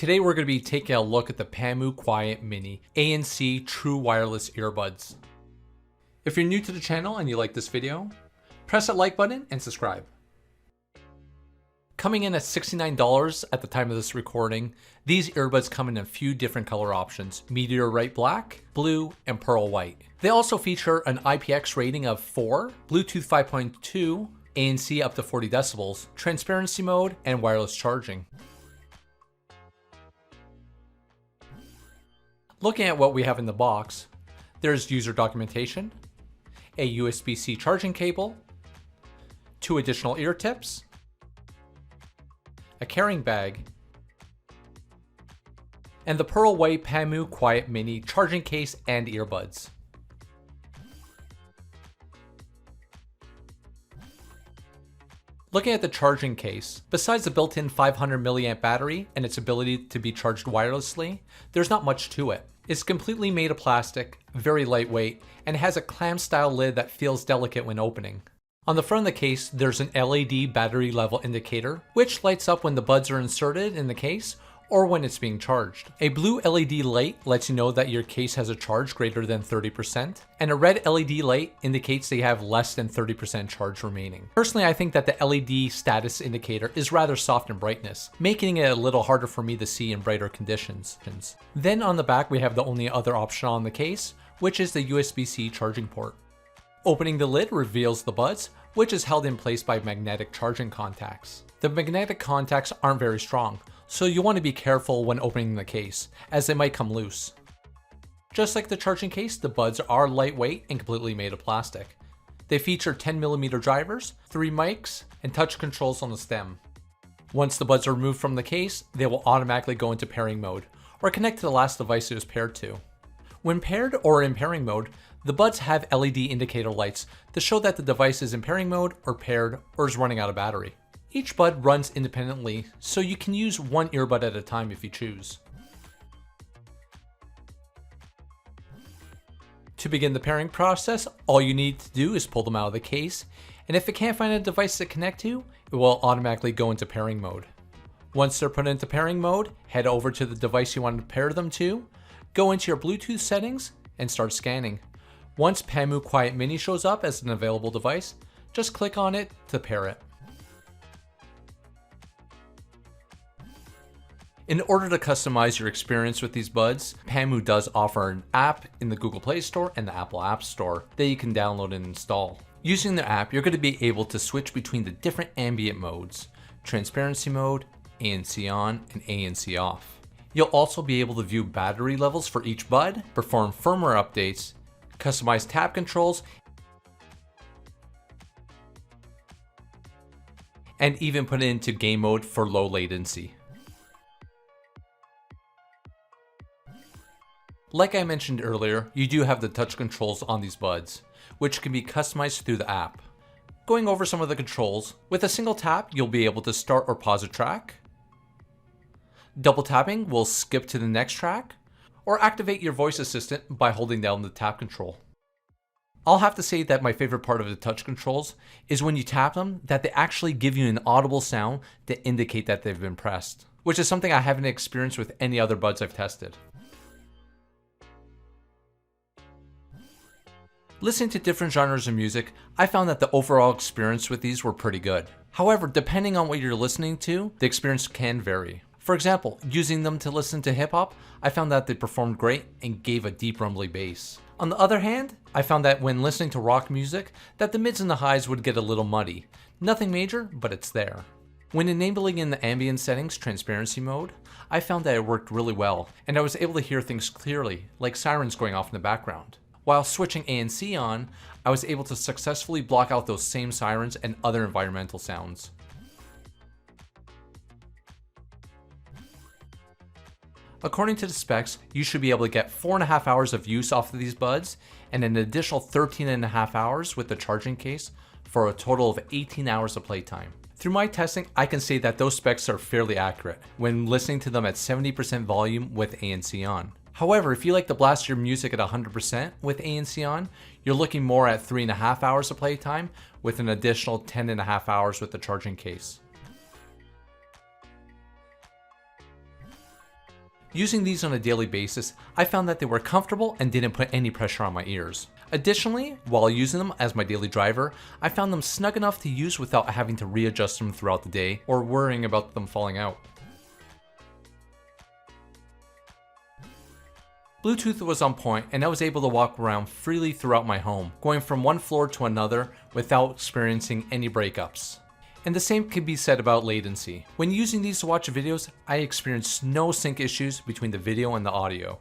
Today we're going to be taking a look at the Pamu Quiet Mini ANC True Wireless Earbuds. If you're new to the channel and you like this video, press that like button and subscribe. Coming in at $69 at the time of this recording, these earbuds come in a few different color options: meteorite black, blue, and pearl white. They also feature an IPX rating of 4, Bluetooth 5.2, ANC up to 40 decibels, transparency mode, and wireless charging. Looking at what we have in the box, there's user documentation, a USB-C charging cable, 2 additional ear tips, a carrying bag, and the pearl white Pamu Quiet Mini charging case and earbuds. Looking at the charging case, besides the built-in 500 mAh battery and its ability to be charged wirelessly, there's not much to it. It's completely made of plastic, very lightweight, and has a clam-style lid that feels delicate when opening. On the front of the case, there's an LED battery level indicator, which lights up when the buds are inserted in the case or when it's being charged. A blue LED light lets you know that your case has a charge greater than 30%, and a red LED light indicates they have less than 30% charge remaining. Personally, I think that the LED status indicator is rather soft in brightness, making it a little harder for me to see in brighter conditions. Then on the back, we have the only other option on the case, which is the USB-C charging port. Opening the lid reveals the buds, which is held in place by magnetic charging contacts. The magnetic contacts aren't very strong, so you want to be careful when opening the case, as they might come loose. Just like the charging case, the buds are lightweight and completely made of plastic. They feature 10mm drivers, 3 mics, and touch controls on the stem. Once the buds are removed from the case, they will automatically go into pairing mode, or connect to the last device it was paired to. When paired or in pairing mode, the buds have LED indicator lights to show that the device is in pairing mode or paired or is running out of battery. Each bud runs independently, so you can use one earbud at a time if you choose. To begin the pairing process, all you need to do is pull them out of the case, and if it can't find a device to connect to, it will automatically go into pairing mode. Once they're put into pairing mode, head over to the device you want to pair them to, go into your Bluetooth settings, and start scanning. Once Pamu Quiet Mini shows up as an available device, just click on it to pair it. In order to customize your experience with these buds, Pamu does offer an app in the Google Play Store and the Apple App Store that you can download and install. Using the app, you're going to be able to switch between the different ambient modes: transparency mode, ANC on, and ANC off. You'll also be able to view battery levels for each bud, perform firmware updates, customize tap controls, and even put it into game mode for low latency. Like I mentioned earlier, you do have the touch controls on these buds, which can be customized through the app. Going over some of the controls, with a single tap, you'll be able to start or pause a track. Double tapping will skip to the next track, or activate your voice assistant by holding down the tap control. I'll have to say that my favorite part of the touch controls is when you tap them, that they actually give you an audible sound to indicate that they've been pressed, which is something I haven't experienced with any other buds I've tested. Listening to different genres of music, I found that the overall experience with these were pretty good. However, depending on what you're listening to, the experience can vary. For example, using them to listen to hip hop, I found that they performed great and gave a deep rumbly bass. On the other hand, I found that when listening to rock music, that the mids and the highs would get a little muddy. Nothing major, but it's there. When enabling in the ambient settings transparency mode, I found that it worked really well, and I was able to hear things clearly, like sirens going off in the background. While switching ANC on, I was able to successfully block out those same sirens and other environmental sounds. According to the specs, you should be able to get 4.5 hours of use off of these buds and an additional 13.5 hours with the charging case for a total of 18 hours of playtime. Through my testing, I can say that those specs are fairly accurate when listening to them at 70% volume with ANC on. However, if you like to blast your music at 100% with ANC on, you're looking more at 3.5 hours of playtime with an additional 10.5 hours with the charging case. Using these on a daily basis, I found that they were comfortable and didn't put any pressure on my ears. Additionally, while using them as my daily driver, I found them snug enough to use without having to readjust them throughout the day or worrying about them falling out. Bluetooth was on point and I was able to walk around freely throughout my home, going from one floor to another without experiencing any breakups. And the same can be said about latency. When using these to watch videos, I experienced no sync issues between the video and the audio.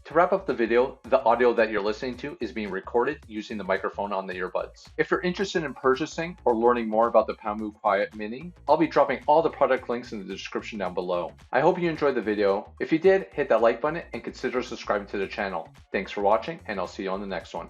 To wrap up the video, the audio that you're listening to is being recorded using the microphone on the earbuds. If you're interested in purchasing or learning more about the Poundmove Quiet Mini, I'll be dropping all the product links in the description down below. I hope you enjoyed the video. If you did, hit that like button and consider subscribing to the channel. Thanks for watching, and I'll see you on the next one.